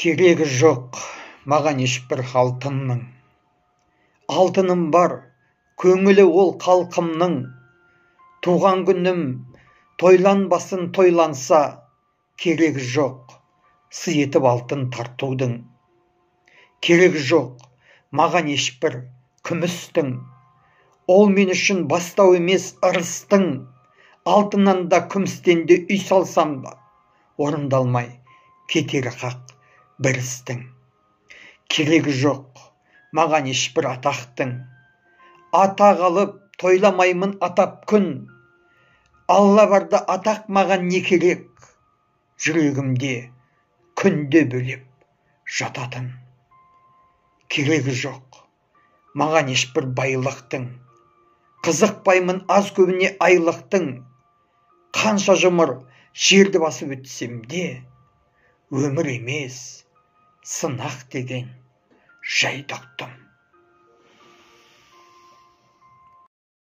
Керегі жоқ маған ешбір алтынның. Алтыным бар, көңілі ол қалқымның. Туған күнім тойланбасын тойланса, керегі жоқ сый етіп алтын тартудың. Керегі жоқ маған ешбір күмістің. Ол мен үшін бастау емес ырыстың. Алтыннан да күмістен де үй салсам да, орындалмай кетері хақ бір істің. Керегі жоқ маған ешбір атақтың. Атақ алып тойламаймын атап күн. Алла барда атақ маған не керек? Жүрегімде күнде бөлеп жататын. Керегі жоқ маған ешбір байлықтың. Қызықпаймын аз көбіне айлықтың. Қанша жұмыр жерді басып өтсем де, өмір емес, сынақ деген жайды ұқтым.